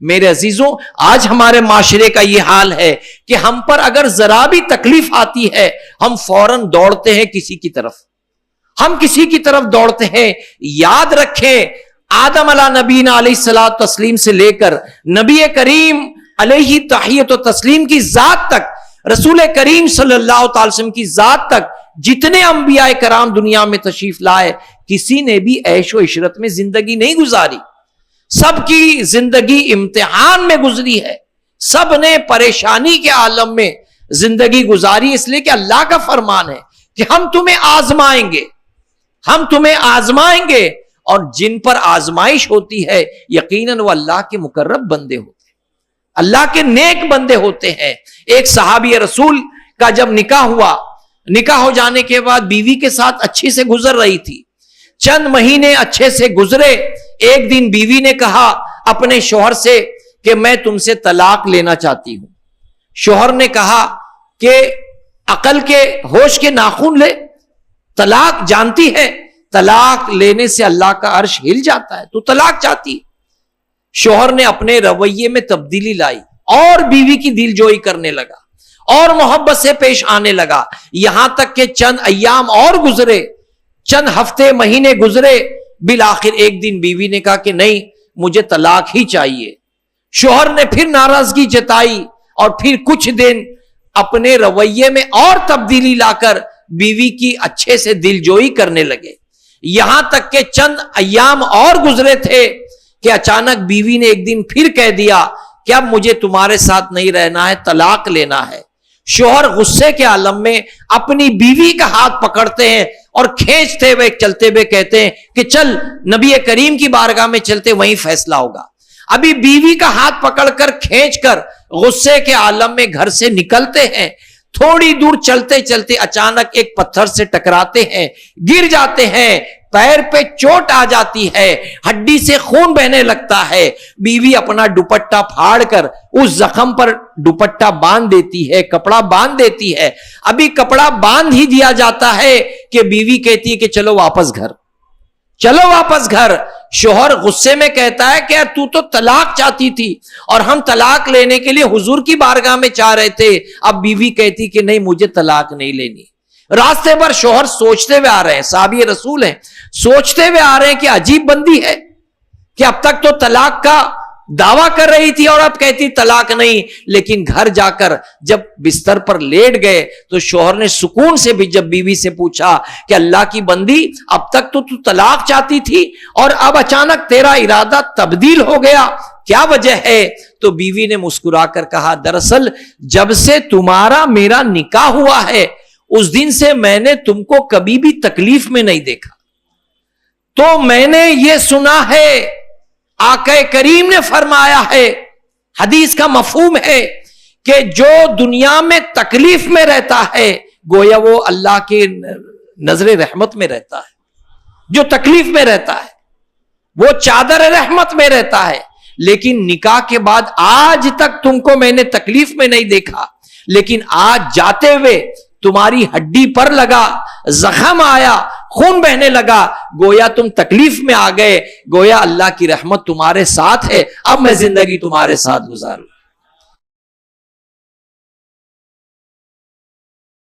میرے عزیزوں، آج ہمارے معاشرے کا یہ حال ہے کہ ہم پر اگر ذرا بھی تکلیف آتی ہے ہم فوراً دوڑتے ہیں کسی کی طرف، ہم کسی کی طرف دوڑتے ہیں۔ یاد رکھیں، آدم علیہ نبینا علیہ الصلوۃ والتسلیم سے لے کر نبی کریم علیہ تحیت و تسلیم کی ذات تک، رسول کریم صلی اللہ تعالی وسلم کی ذات تک جتنے انبیاء کرام دنیا میں تشریف لائے، کسی نے بھی عیش و عشرت میں زندگی نہیں گزاری، سب کی زندگی امتحان میں گزری ہے، سب نے پریشانی کے عالم میں زندگی گزاری، اس لیے کہ اللہ کا فرمان ہے کہ ہم تمہیں آزمائیں گے، ہم تمہیں آزمائیں گے، اور جن پر آزمائش ہوتی ہے یقیناً وہ اللہ کے مقرب بندے ہوتے ہیں، اللہ کے نیک بندے ہوتے ہیں۔ ایک صحابی رسول کا جب نکاح ہوا، نکاح ہو جانے کے بعد بیوی کے ساتھ اچھی سے گزر رہی تھی، چند مہینے اچھے سے گزرے، ایک دن بیوی نے کہا اپنے شوہر سے کہ میں تم سے طلاق لینا چاہتی ہوں۔ شوہر نے کہا کہ عقل کے ہوش کے ناخن لے، طلاق جانتی ہے طلاق لینے سے اللہ کا عرش ہل جاتا ہے، تو طلاق چاہتی۔ شوہر نے اپنے رویے میں تبدیلی لائی اور بیوی کی دل جوئی کرنے لگا اور محبت سے پیش آنے لگا، یہاں تک کہ چند ایام اور گزرے، چند ہفتے مہینے گزرے، بالآخر ایک دن بیوی نے کہا کہ نہیں، مجھے طلاق ہی چاہیے۔ شوہر نے پھر ناراضگی جتائی اور پھر کچھ دن اپنے رویے میں اور تبدیلی لا کر بیوی کی اچھے سے دل جوئی کرنے لگے، یہاں تک کہ چند ایام اور گزرے تھے کہ اچانک بیوی نے ایک دن پھر کہہ دیا کہ اب مجھے تمہارے ساتھ نہیں رہنا ہے، طلاق لینا ہے۔ شوہر غصے کے عالم میں اپنی بیوی کا ہاتھ پکڑتے ہیں اور کھینچتے ہوئے چلتے ہوئے کہتے ہیں کہ چل نبی کریم کی بارگاہ میں چلتے، وہیں فیصلہ ہوگا۔ ابھی بیوی کا ہاتھ پکڑ کر کھینچ کر غصے کے عالم میں گھر سے نکلتے ہیں، تھوڑی دور چلتے چلتے اچانک ایک پتھر سے ٹکراتے ہیں، گر جاتے ہیں، پیر پہ چوٹ آ جاتی ہے، ہڈی سے خون بہنے لگتا ہے۔ بیوی اپنا دوپٹہ پھاڑ کر اس زخم پر دوپٹہ باندھ دیتی ہے، کپڑا باندھ دیتی ہے۔ ابھی کپڑا باندھ ہی دیا جاتا ہے کہ بیوی کہتی ہے کہ چلو واپس گھر، چلو واپس گھر۔ شوہر غصے میں کہتا ہے کہ تو تو طلاق چاہتی تھی اور ہم طلاق لینے کے لیے حضور کی بارگاہ میں چاہ رہے تھے، اب بیوی کہتی کہ نہیں، مجھے طلاق نہیں لینی۔ راستے پر شوہر سوچتے ہوئے آ رہے ہیں، صحابی رسول ہیں، سوچتے ہوئے آ رہے ہیں کہ عجیب بندی ہے کہ اب تک تو طلاق کا دعویٰ کر رہی تھی اور اب کہتی طلاق نہیں۔ لیکن گھر جا کر جب بستر پر لیٹ گئے تو شوہر نے سکون سے بھی جب بیوی سے پوچھا کہ اللہ کی بندی، اب تک تو طلاق چاہتی تھی اور اب اچانک تیرا ارادہ تبدیل ہو گیا، کیا وجہ ہے؟ تو بیوی نے مسکرا کر کہا دراصل جب سے تمہارا میرا نکاح ہوا ہے اس دن سے میں نے تم کو کبھی بھی تکلیف میں نہیں دیکھا، تو میں نے یہ سنا ہے، آقا کریم نے فرمایا ہے، حدیث کا مفہوم ہے کہ جو دنیا میں تکلیف میں رہتا ہے گویا وہ اللہ کے نظر رحمت میں رہتا ہے، جو تکلیف میں رہتا ہے وہ چادر رحمت میں رہتا ہے۔ لیکن نکاح کے بعد آج تک تم کو میں نے تکلیف میں نہیں دیکھا، لیکن آج جاتے ہوئے تمہاری ہڈی پر لگا، زخم آیا، خون بہنے لگا، گویا تم تکلیف میں آ گئے، گویا اللہ کی رحمت تمہارے ساتھ ہے، اب میں زندگی تمہارے ساتھ گزاروں۔